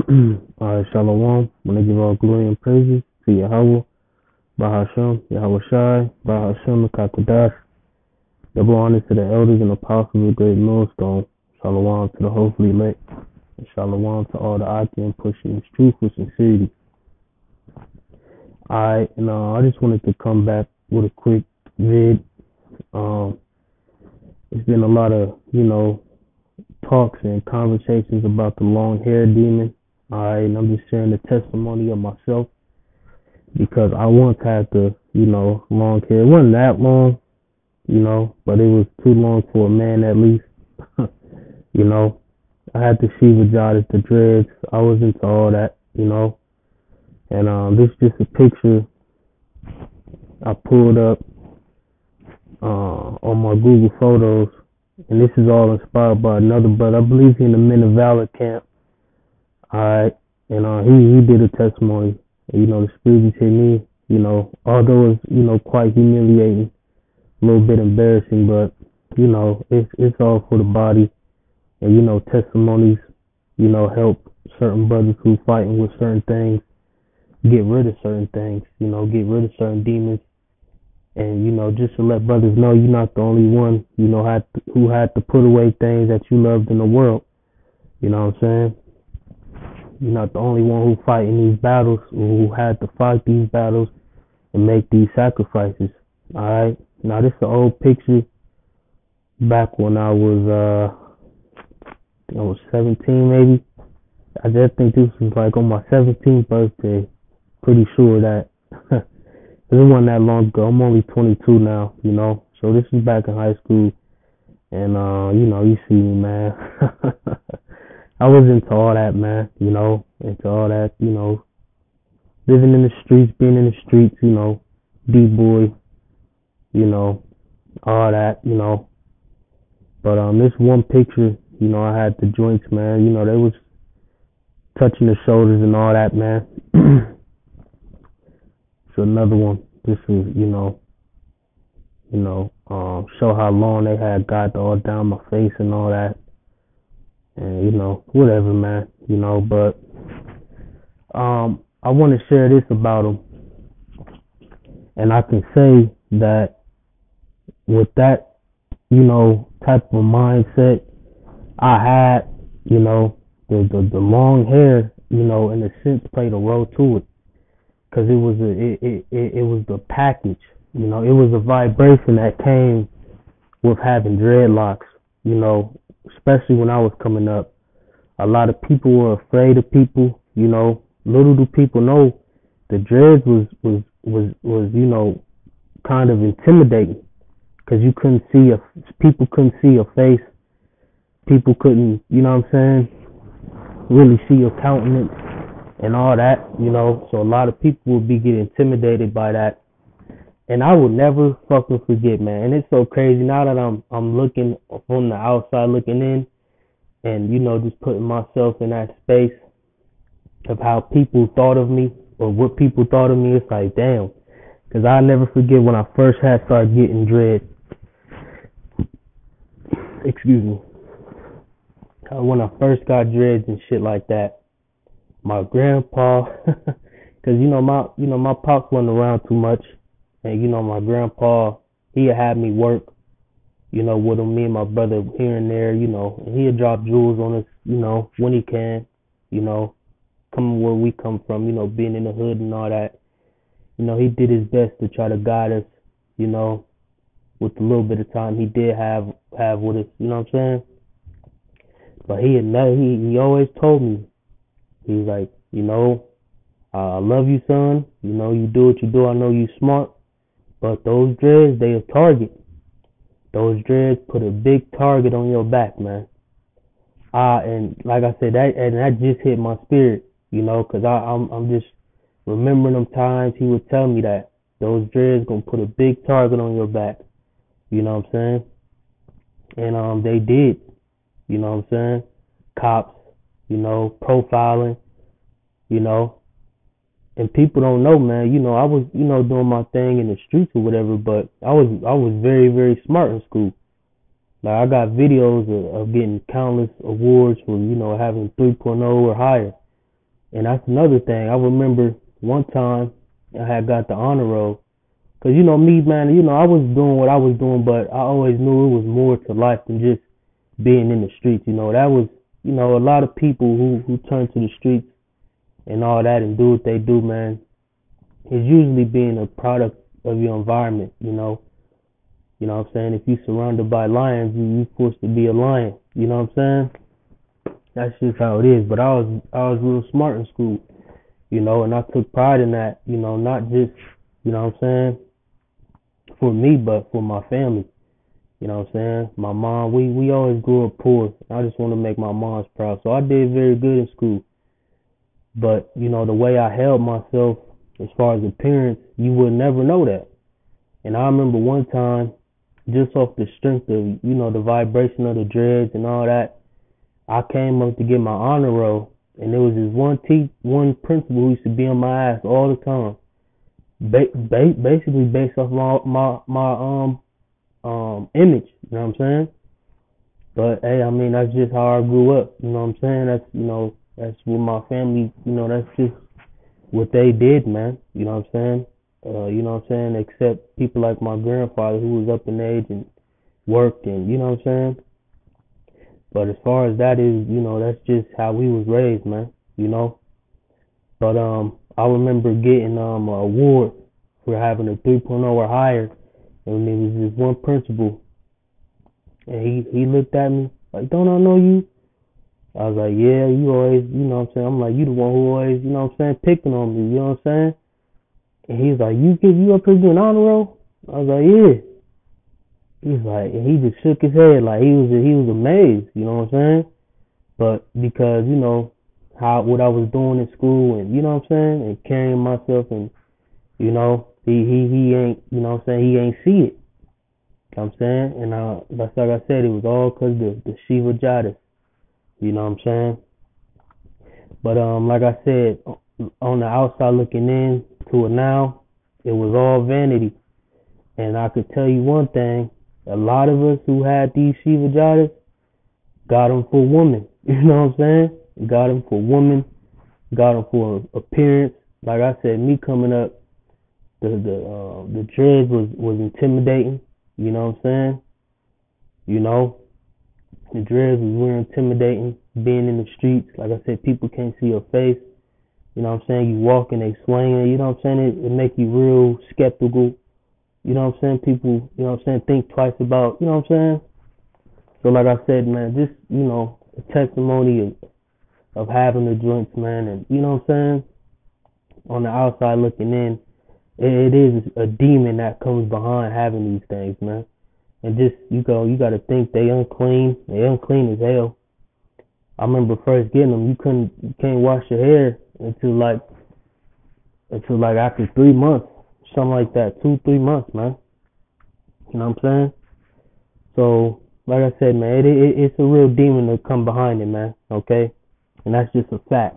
Shalom. I want to give all glory and praises to Yahweh, Bahashem, Yahweh Shai, Bahashem, Kakadash. Double honor to the elders and apostles of the great millstone. Shalom to the hopefully elect. And shalom to all the Akim pushing this truth with sincerity. I just wanted to come back with a quick vid. It's been a lot of, talks and conversations about the long hair demon. And I'm just sharing the testimony of myself because I once had the, long hair. It wasn't that long, but it was too long for a man at least. I had the Shiva Jodis, the dreads. I was into all that, And this is just a picture I pulled up on my Google Photos. And this is all inspired by another brother. I believe he's in the Men of Valor camp. Alright. And he did a testimony. The spirit hit me, although it's, quite humiliating, a little bit embarrassing, but, it's all for the body. And, testimonies, help certain brothers who fighting with certain things get rid of certain things, get rid of certain demons. And, just to let brothers know you're not the only one, who had to put away things that you loved in the world. You know what I'm saying? You're not the only one who fighting these battles, or who had to fight these battles and make these sacrifices. Alright? Now, this is an old picture back when I was 17 maybe. I just think this was like on my 17th birthday. Pretty sure that. It wasn't that long ago. I'm only 22 now, So this is back in high school. And, you see me, man. I was into all that, man, into all that, living in the streets, being in the streets, D-boy, all that, But, this one picture, I had the joints, man, they was touching the shoulders and all that, man. So another one. This is, show how long they had got all down my face and all that. And, whatever, man, but, I want to share this about them. And I can say that with that, type of mindset I had, the long hair, in a sense played a role to it. Cause it was the package, it was a vibration that came with having dreadlocks, especially when I was coming up. A lot of people were afraid of people, little do people know the dreads was kind of intimidating. Cause you couldn't see people couldn't see your face. People couldn't, really see your countenance. And all that, so a lot of people will be getting intimidated by that. And I will never fucking forget, man. And it's so crazy now that I'm looking from the outside looking in and, just putting myself in that space of how people thought of me or what people thought of me. It's like, damn. Because I'll never forget when I first had started getting dread. Excuse me. When I first got dreads and shit like that. My grandpa, cause my pops wasn't around too much, and my grandpa, he had me work, with him, me and my brother here and there, and he'd drop jewels on us, when he can, coming where we come from, being in the hood and all that, he did his best to try to guide us, with the little bit of time he did have with us, you know what I'm saying? But he always told me. He's like, I love you, son. You do what you do. I know you smart. But those dreads, they a target. Those dreads put a big target on your back, man. And like I said, that just hit my spirit, because I'm just remembering them times he would tell me that those dreads gonna put a big target on your back. You know what I'm saying? And they did. You know what I'm saying? Cops. Profiling, and people don't know, man, I was, doing my thing in the streets or whatever, but I was very, very smart in school. Like, I got videos of getting countless awards for, having 3.0 or higher. And that's another thing. I remember one time I had got the honor roll. Cause you know me, man. You know I was doing what I was doing, but I always knew it was more to life than just being in the streets. You know that was, you know, a lot of people who turn to the streets and all that and do what they do, man. Is usually being a product of your environment. You know what I'm saying. If you're surrounded by lions, you forced to be a lion. You know what I'm saying. That's just how it is. But I was real smart in school. You know, and I took pride in that. You know, not just, you know what I'm saying, for me, but for my family. You know what I'm saying? My mom, we always grew up poor. I just want to make my mom's proud. So I did very good in school. But, you know, the way I held myself as far as appearance, you would never know that. And I remember one time, just off the strength of, you know, the vibration of the dreads and all that, I came up to get my honor roll. And there was this one principal who used to be on my ass all the time. Basically based off my image, you know what I'm saying? But hey, I mean that's just how I grew up, you know what I'm saying? That's what my family, that's just what they did, man. You know what I'm saying? You know what I'm saying? Except people like my grandfather who was up in age and worked, and you know what I'm saying? But as far as that is, that's just how we was raised, man, you know? But I remember getting an award for having a 3.0 or higher, and it was this one principal, and he looked at me like, "Don't I know you?" I was like, "Yeah, you always, you know what I'm saying." I'm like, "You the one who always, you know what I'm saying, picking on me, you know what I'm saying?" And he's like, "You up here doing honor roll?" I was like, "Yeah." He's like, and he just shook his head like he was amazed, you know what I'm saying? But because how what I was doing in school, and you know what I'm saying, and carrying myself, and he ain't, you know what I'm saying, he ain't see it. You know what I'm saying? And that's like I said, it was all because the Shiva Jada. You know what I'm saying? But like I said, on the outside looking in to it now, it was all vanity. And I could tell you one thing: a lot of us who had these Shiva Jadas got them for women. You know what I'm saying? Got them for women. Got them for appearance. Like I said, me coming up, the dreads was intimidating. You know what I'm saying? You know, the dreads was real intimidating. Being in the streets, like I said, people can't see your face. You know what I'm saying? You walk and they swinging. You know what I'm saying? It make you real skeptical. You know what I'm saying? People, you know what I'm saying, think twice about, you know what I'm saying? So like I said, man, just, a testimony of having the joints, man, and you know what I'm saying? On the outside looking in, it is a demon that comes behind having these things, man. And just you gotta think they unclean as hell. I remember first getting them, you can't wash your hair until like after 3 months, something like that, 2-3 months, man. You know what I'm saying? So like I said, man, it's a real demon to come behind it, man. Okay, and that's just a fact.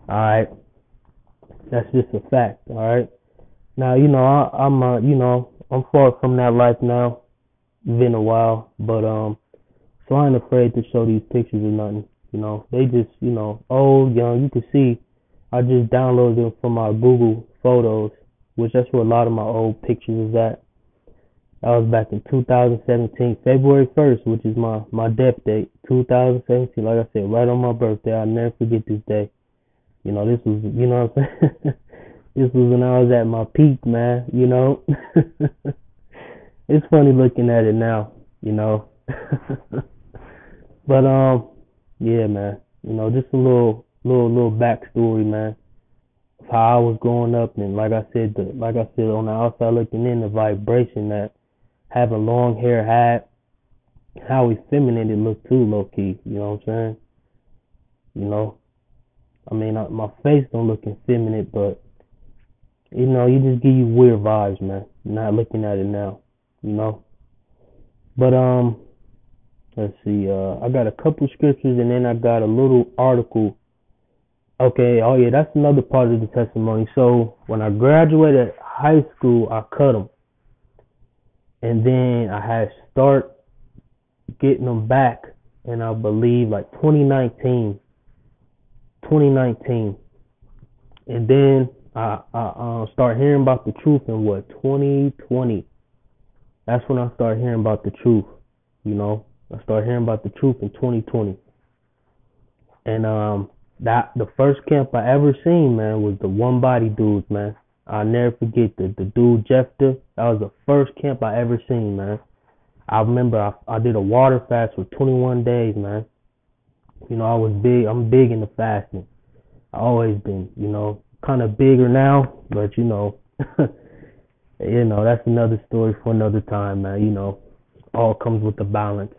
All right, that's just a fact. All right. Now I'm far from that life now. Been a while, but so I ain't afraid to show these pictures or nothing. They just old, young. You can see I just downloaded them from my Google Photos, which that's where a lot of my old pictures is at. That was back in 2017, February 1st, which is my death date, 2017. Like I said, right on my birthday. I'll never forget this day. This was, you know what I'm saying? This was when I was at my peak, man, It's funny looking at it now, But, yeah, man. Just a little backstory, man, of how I was growing up. And like I said, on the outside looking in, the vibration that having long hair had, how effeminate it looked too, low key. You know what I'm saying? I mean, my face don't look effeminate, but you just give you weird vibes, man. Not looking at it now, you know. But let's see. I got a couple scriptures, and then I got a little article. Okay. Oh yeah, that's another part of the testimony. So when I graduated high school, I cut them, and then I had to start getting them back, and I believe like 2019. And then I start hearing about the truth in what 2020. That's when I started hearing about the truth. You know, I started hearing about the truth in 2020. And that the first camp I ever seen, man, was the one body dudes, man. I'll never forget the dude Jeffter. That was the first camp I ever seen, man. I remember I did a water fast for 21 days, man. You know, I was big. I'm big into fasting. I always been, you know, kind of bigger now, but you know, you know, that's another story for another time, man. You know, all comes with the balance.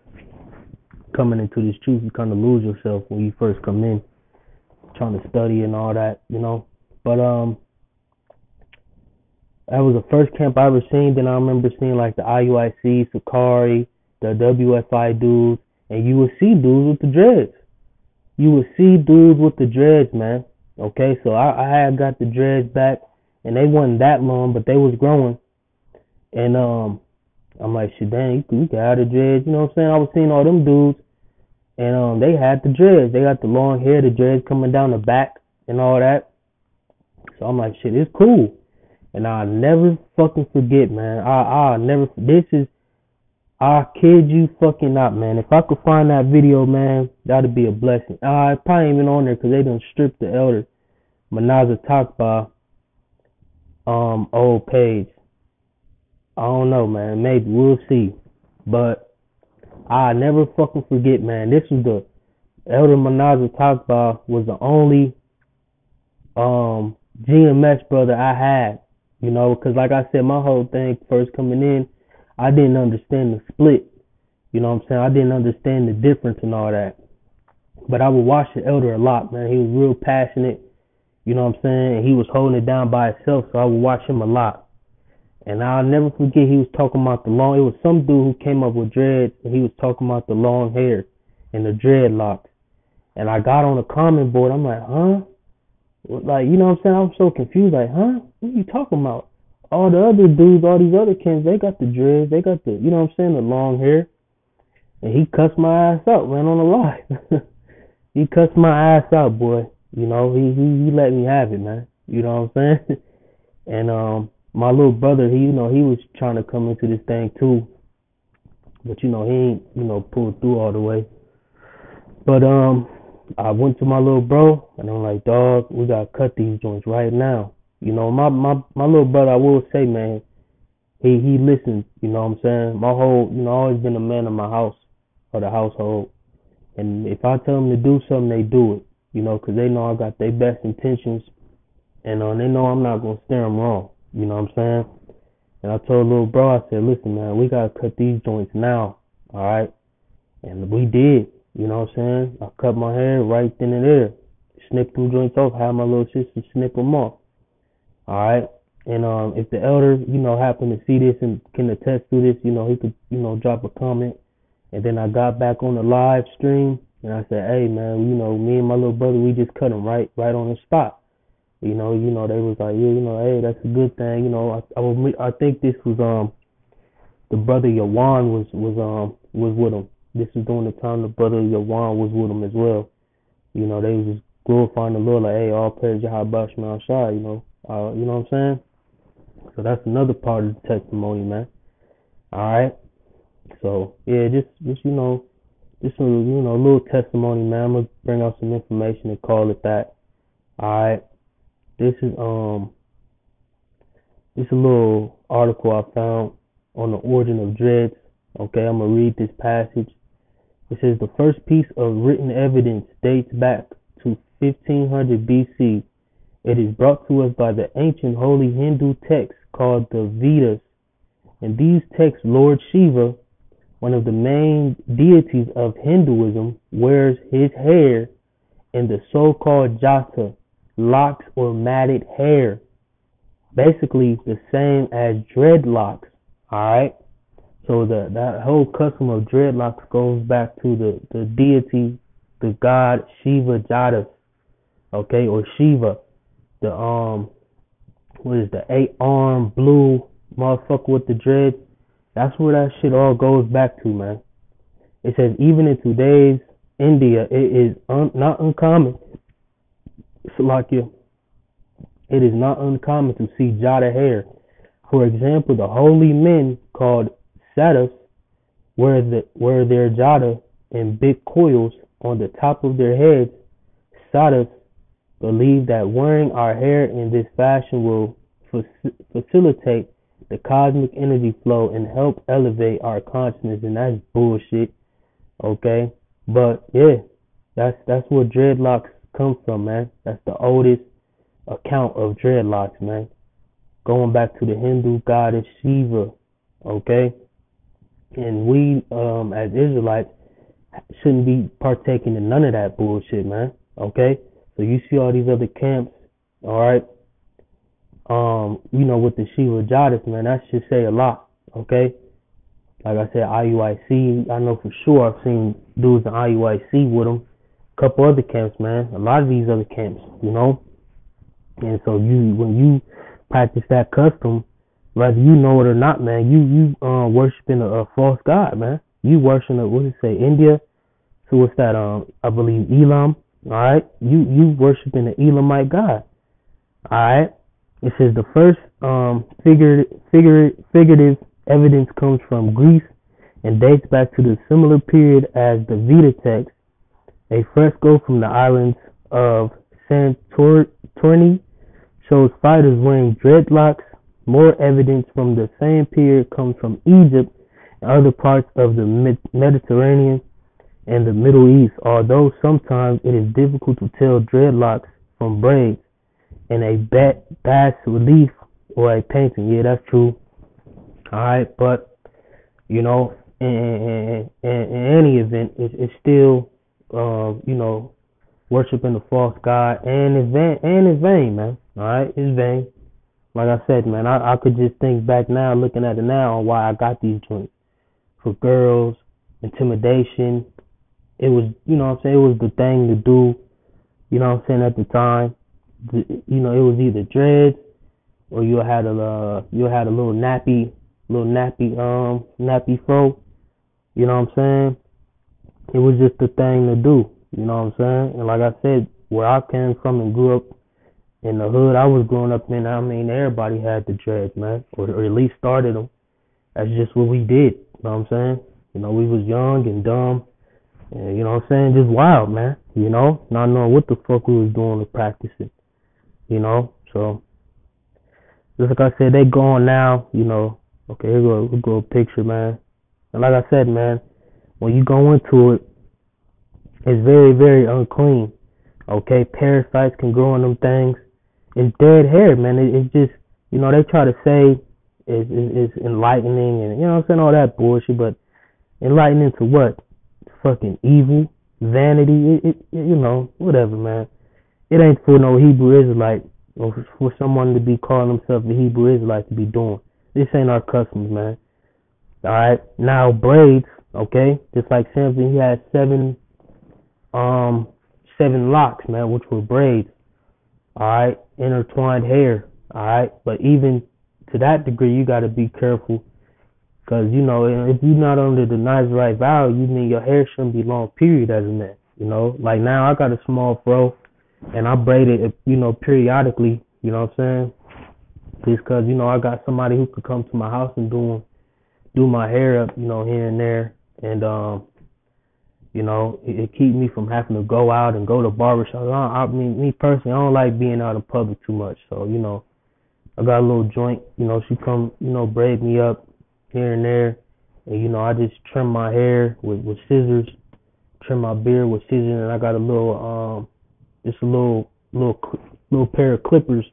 Coming into this truth, you kind of lose yourself when you first come in, trying to study and all that, you know. But that was the first camp I ever seen. Then I remember seeing like the IUIC, Sakari, the WFI dudes, and you would see dudes with the dreads. You would see dudes with the dreads, man. Okay, so I had got the dreads back, and they wasn't that long, but they was growing. And I'm like, shit, dang, you can have the dreads. You know what I'm saying? I was seeing all them dudes, and they had the dreads. They got the long hair, the dreads coming down the back, and all that. So I'm like, shit, it's cool. And I'll never fucking forget, man. I'll never. This is. I kid you fucking not, man. If I could find that video, man, that'd be a blessing. I probably ain't even on there because they done stripped the elder Manaza Takba old page. I don't know, man. Maybe we'll see. But I never fucking forget, man. This was the elder Manaza Takba was the only GMS brother I had. You know, because like I said, my whole thing first coming in, I didn't understand the split. You know what I'm saying? I didn't understand the difference and all that. But I would watch the elder a lot, man. He was real passionate. You know what I'm saying? And he was holding it down by himself, so I would watch him a lot. And I'll never forget he was talking about the long. It was some dude who came up with dreads, and he was talking about the long hair and the dreadlocks. And I got on the comment board. I'm like, huh? Like, you know what I'm saying? I'm so confused. Like, huh? What are you talking about? All the other dudes, all these other kids, they got the dreads. They got the, you know what I'm saying, the long hair. And he cussed my ass out, man, on the live. He cussed my ass out, boy. You know, he let me have it, man. You know what I'm saying? And my little brother, he, you know, he was trying to come into this thing too. But, you know, he ain't, you know, pulled through all the way. But I went to my little bro, and I'm like, dog, we gotta cut these joints right now. You know, my little brother, I will say, man, he listens. You know what I'm saying? My whole, you know, I always been a man of my house or the household, and if I tell them to do something, they do it. You know, 'cause they know I got their best intentions, and they know I'm not gonna steer them wrong. You know what I'm saying? And I told little bro, I said, listen, man, we gotta cut these joints now. All right, and we did. You know what I'm saying? I cut my hair right then and there. Snipped them joints off. Had my little sister snip them off. Alright? And if the elder, you know, happen to see this and can attest to this, you know, he could, you know, drop a comment. And then I got back on the live stream and I said, hey man, you know, me and my little brother, we just cut him right on the spot. You know, they was like, yeah, you know, hey, that's a good thing. You know, I think this was the brother Yawan was with him. This is during the time the brother Yawan was with him as well. You know, they was just glorifying the Lord like, hey, all praise Yahweh Shema Shai, you know what I'm saying? So that's another part of the testimony, man. Alright? So yeah, just you know, just a little testimony, man. I'm gonna bring out some information and call it that. Alright. This is a little article I found on the origin of dreads. Okay, I'm gonna read this passage. It says the first piece of written evidence dates back to 1500 BC. It is brought to us by the ancient holy Hindu texts called the Vedas. In these texts, Lord Shiva, one of the main deities of Hinduism, wears his hair in the so-called jata, locks or matted hair. Basically the same as dreadlocks. Alright? So that whole custom of dreadlocks goes back to the deity, the god Shiva Jatas, okay, or Shiva, the what is the 8-armed blue motherfucker with the dreads? That's where that shit all goes back to, man. It says even in today's India, it is not uncommon. Salakia. It is not uncommon to see Jada hair. For example, the holy men called Sadhus wear their Jada in big coils on the top of their heads. Sadhus believe that wearing our hair in this fashion will facilitate the cosmic energy flow and help elevate our consciousness, and that's bullshit. Okay, but yeah, that's where dreadlocks come from, man. That's the oldest account of dreadlocks, man. Going back to the Hindu goddess Shiva. Okay, and we as Israelites shouldn't be partaking in none of that bullshit, man. Okay, so you see all these other camps, all right. With the Shiva Goddess, man, that should say a lot. Okay, like I said, IUIC. I know for sure I've seen dudes in IUIC with them. A couple other camps, man. A lot of these other camps, And so when you practice that custom, whether you know it or not, man, you worshiping a false god, man. You worshiping what does it say, India? So what's that? I believe Elam. All right, you worshiping the Elamite god. All right. It says the first figurative evidence comes from Greece and dates back to the similar period as the Veda text. A fresco from the islands of Santorini shows fighters wearing dreadlocks. More evidence from the same period comes from Egypt and other parts of the Mediterranean and the Middle East, although sometimes it is difficult to tell dreadlocks from braids in a bas relief or a painting. Yeah, that's true. Alright, but in any event, it's still worshiping the false god, and it's vain, man. Alright, it's vain. Like I said, man, I could just think back now, looking at it now, on why I got these joints. For girls, intimidation. It was, it was the thing to do, at the time. It was either dreads or you had a little nappy fro. You know what I'm saying? It was just the thing to do. You know what I'm saying? And like I said, where I came from and grew up in the hood I was growing up in, everybody had the dreads, man, or at least started them. That's just what we did. You know what I'm saying? We was young and dumb, and just wild, man. Not knowing what the fuck we was doing or practicing. So just like I said, they gone now. Okay, here go a picture, man. And like I said, man, when you go into it, it's very, very unclean. Okay, parasites can grow in them things. It's dead hair, man. It's just, they try to say it's enlightening and, all that bullshit, but enlightening to what? Fucking evil, vanity, whatever, man. It ain't for no Hebrew Israelite or for someone to be calling himself a Hebrew Israelite to be doing. This ain't our customs, man. Alright, now braids, okay, just like Samson, he had seven locks, man, which were braids. Alright, intertwined hair. Alright, but even to that degree, you gotta be careful. Because, if you're not under the Nazarite vow, you mean your hair shouldn't be long, period, as a man. Like now I got a small fro, and I braid it, periodically, you know what I'm saying? Just because, I got somebody who could come to my house and do my hair up, here and there. And, it keep me from having to go out and go to barbershop. Me personally, I don't like being out in public too much. So, I got a little joint, she come, braid me up here and there. And, I just trim my hair with scissors, trim my beard with scissors. And I got a little, just a little pair of clippers,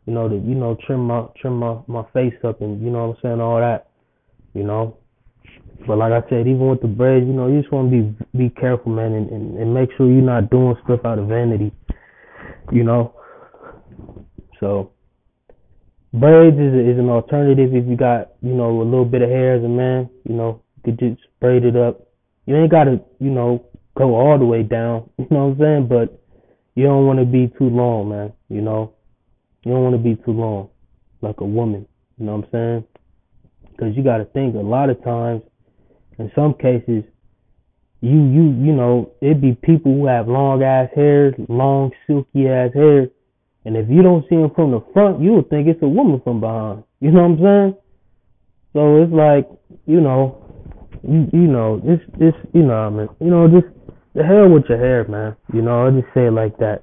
to trim my face up and, what I'm saying, all that, But like I said, even with the braids, you just want to be careful, man, and make sure you're not doing stuff out of vanity, So braids is an alternative if you got, a little bit of hair as a man, you could just braid it up. You ain't got to, go all the way down, you know what I'm saying? But you don't want to be too long, man, You don't want to be too long, like a woman, you know what I'm saying? Because you got to think, a lot of times, in some cases, it'd be people who have long ass hair, long silky ass hair, And if you don't see them from the front, you would think it's a woman from behind. You know what I'm saying? So it's like, you know, it's you know what I mean, just the hell with your hair, man. I just say it like that.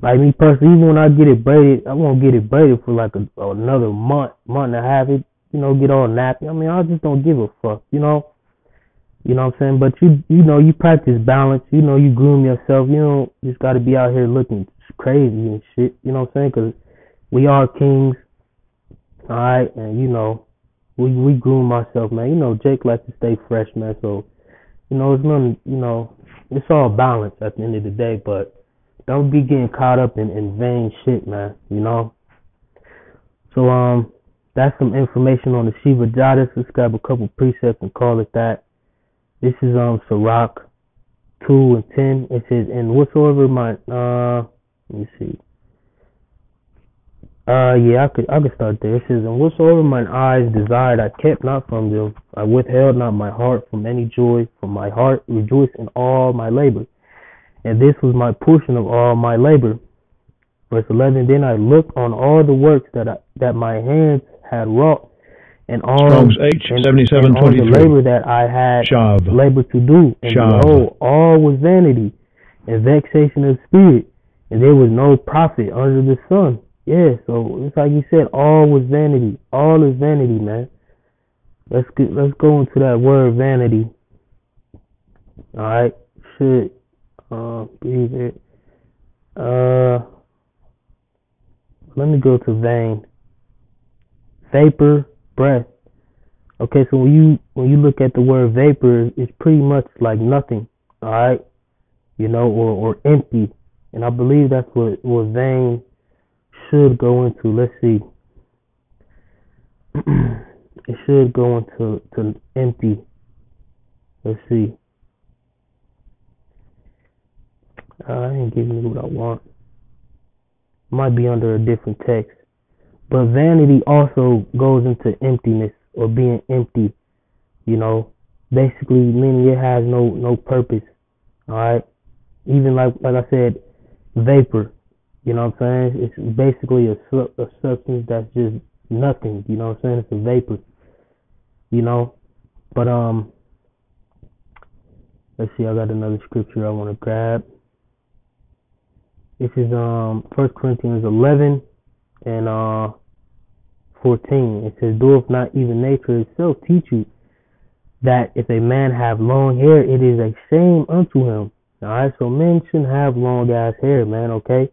Like me personally, even when I get it braided, I won't get it braided for like another month and a half. It, get all nappy. I mean, I just don't give a fuck, You know what I'm saying? But you practice balance. You groom yourself. You don't just got to be out here looking crazy and shit. You know what I'm saying? Because we are kings, all right? And we groom ourselves, man. Jake likes to stay fresh, man. So it's nothing. It's all balance at the end of the day. But don't be getting caught up in vain shit, man. So that's some information on the Shiva Jada. Let's grab a couple precepts and call it that. This is Sirach 2 and 10. It says, and whatsoever my let me see. Yeah, I could start there. It says, and whatsoever mine eyes desired, I kept not from them. I withheld not my heart from any joy. For my heart rejoiced in all my labor, and this was my portion of all my labor. Verse 11. Then I looked on all the works that my hands had wrought, and all Strong's H7723. And all the labor that I had labored to do, and behold, all was vanity and vexation of spirit, and there was no profit under the sun. Yeah, so it's like you said, all was vanity. All is vanity, man. Let's go into that word vanity. All right, should be it. Let me go to vain. Vapor, breath. Okay, so when you look at the word vapor, it's pretty much like nothing. All right, or empty, and I believe that's what vain should go into. Let's see. It should go into empty. Let's see. I ain't giving you what I want. Might be under a different text. But vanity also goes into emptiness or being empty. Basically meaning it has no purpose. All right. Even like I said, vapor. You know what I'm saying? It's basically a substance that's just nothing. You know what I'm saying? It's a vapor. But let's see. I got another scripture I want to grab. This is 1 Corinthians 11 and 14. It says, doeth not even nature itself teach you that if a man have long hair, it is a shame unto him. All right, so men shouldn't have long ass hair, man. Okay.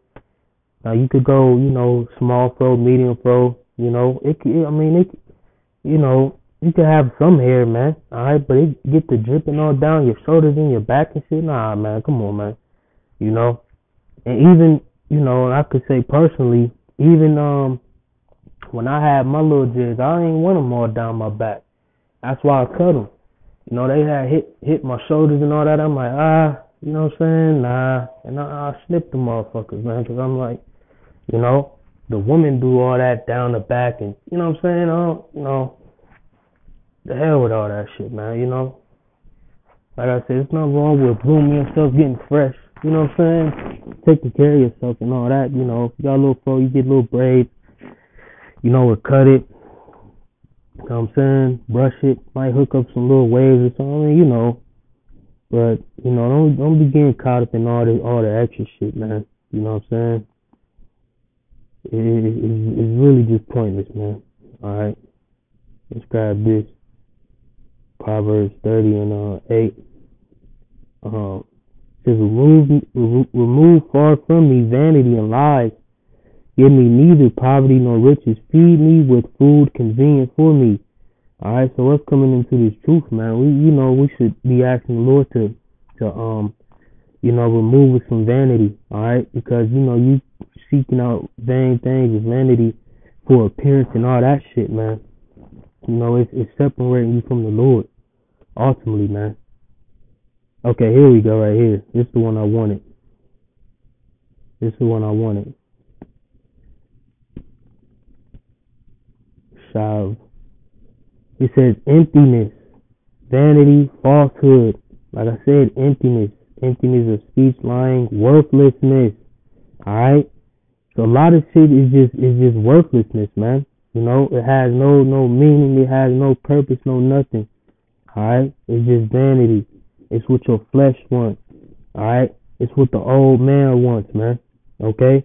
Now you could go, small fro, medium fro. You could have some hair, man. All right, but it get the dripping all down your shoulders and your back and shit. Nah, man, come on, man. And even, I could say personally, even when I had my little jigs, I ain't want them all down my back. That's why I cut them. They had hit my shoulders and all that. I'm like, you know what I'm saying? Nah. And I snipped the motherfuckers, man, because I'm like, the women do all that down the back, and you know what I'm saying? The hell with all that shit, man. Like I said, there's nothing wrong with grooming yourself, getting fresh. You know what I'm saying? Taking care of yourself and all that. If you got a little fro, you get a little braids. Or cut it. You know what I'm saying? Brush it. Might hook up some little waves or something. But don't be getting caught up in all the extra shit, man. You know what I'm saying? It's really just pointless, man. All right. Let's grab this. Proverbs 30 and 8. Says, remove far from me vanity and lies. Give me neither poverty nor riches. Feed me with food convenient for me. All right, so what's coming into this truth, man? We should be asking the Lord to remove us from vanity. All right, because you seeking out vain things with vanity for appearance and all that shit, man. It's separating you from the Lord, ultimately, man. Okay, here we go, right here. This is the one I wanted. Shav. It says emptiness, vanity, falsehood. Like I said, emptiness of speech, lying, worthlessness. All right, So a lot of shit is just worthlessness, man. You know, it has no meaning, it has no purpose, no nothing. Alright? It's just vanity. It's what your flesh wants. Alright? It's what the old man wants, man. Okay?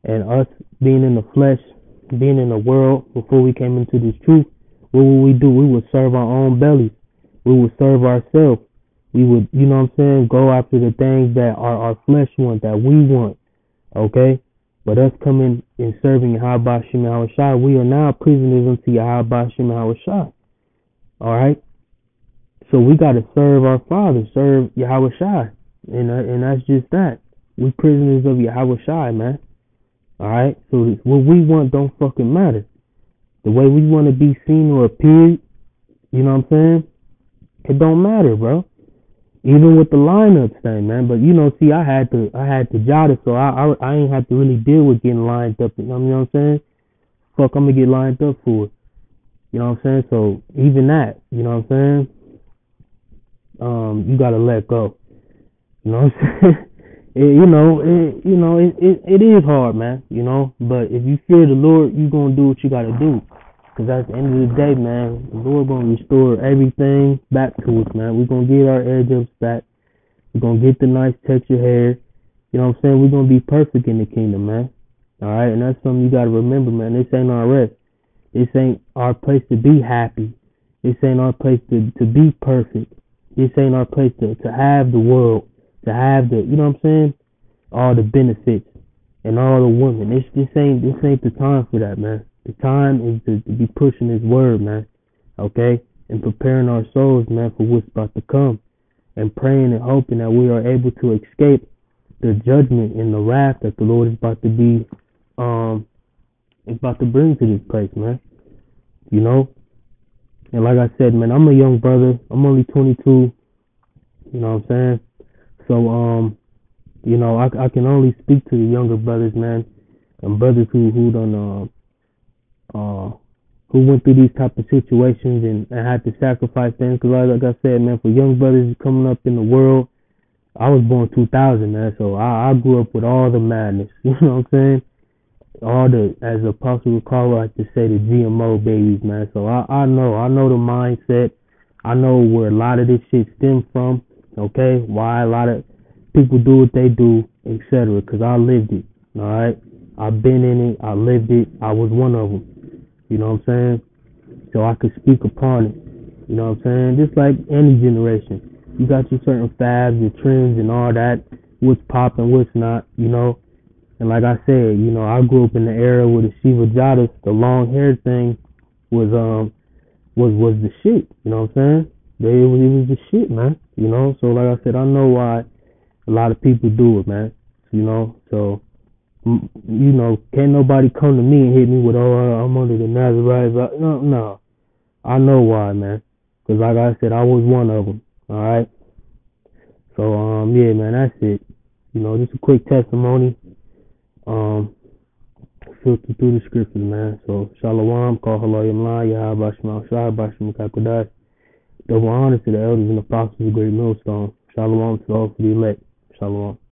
And us being in the flesh, being in the world before we came into this truth, what would we do? We would serve our own bellies. We would serve ourselves. We would, you know what I'm saying, go after the things that our flesh want, that we want. Okay? But us coming and serving Yahweh Shem Yahushua, we are now prisoners unto Yahweh Shem Yahushua. Alright? So we got to serve our Father, serve Yahushua. And that's just that. We prisoners of Yahushua, man. Alright? So what we want don't fucking matter. The way we want to be seen or appeared, you know what I'm saying? It don't matter, bro. Even with the lineups thing, man. But you know, see, I had to jot it, so I ain't have to really deal with getting lined up. You know what I'm saying? Fuck, I'm gonna get lined up for it. You know what I'm saying? So even that, you know what I'm saying? You gotta let go. You know what I'm saying? It is hard, man. You know, but if you fear the Lord, you gonna do what you gotta do. Cause at the end of the day, man, the Lord gonna restore everything back to us, man. We're gonna get our edge ups back. We're gonna get the nice texture hair. You know what I'm saying? We're gonna be perfect in the kingdom, man. Alright, and that's something you gotta remember, man. This ain't our rest. This ain't our place to be happy. This ain't our place to be perfect. This ain't our place to have the world, to have the, you know what I'm saying? All the benefits and all the women. This ain't the time for that, man. The time is to be pushing His word, man. Okay? And preparing our souls, man, for what's about to come. And praying and hoping that we are able to escape the judgment and the wrath that the Lord is about to be, about to bring to this place, man. You know? And like I said, man, I'm a young brother. I'm only 22. You know what I'm saying? So, you know, I can only speak to the younger brothers, man. And brothers who went through these type of situations and had to sacrifice things. Because like I said, man, for young brothers coming up in the world, I was born 2000, man. So I grew up with all the madness. You know what I'm saying? All the, as the Apostle would call it, like to say, the GMO babies, man. So I know the mindset. I know where a lot of this shit stems from. Okay, why a lot of people do what they do, etc. Because I lived it. All right, I've been in it. I lived it. I was one of them. You know what I'm saying? So I could speak upon it. You know what I'm saying? Just like any generation, you got your certain fads, your trends, and all that. What's popping, what's not. You know. And like I said, you know, I grew up in the era where the Shiva Jadas, the long hair thing, was the shit. You know what I'm saying? It was the shit, man. You know, so like I said, I know why a lot of people do it, man. You know, so you know, can't nobody come to me and hit me with, oh, I'm under the Nazarite. No, I know why, man. Because like I said, I was one of them. All right. So yeah, man, that's it. You know, just a quick testimony. Filter through the scriptures, man. So, Shalom, Call Halayim La, Yahweh Bashmal Shai, Bashim Kakodash. Double honor to the elders and apostles of Great Millstone. Shalom to all for the elect. Shalom.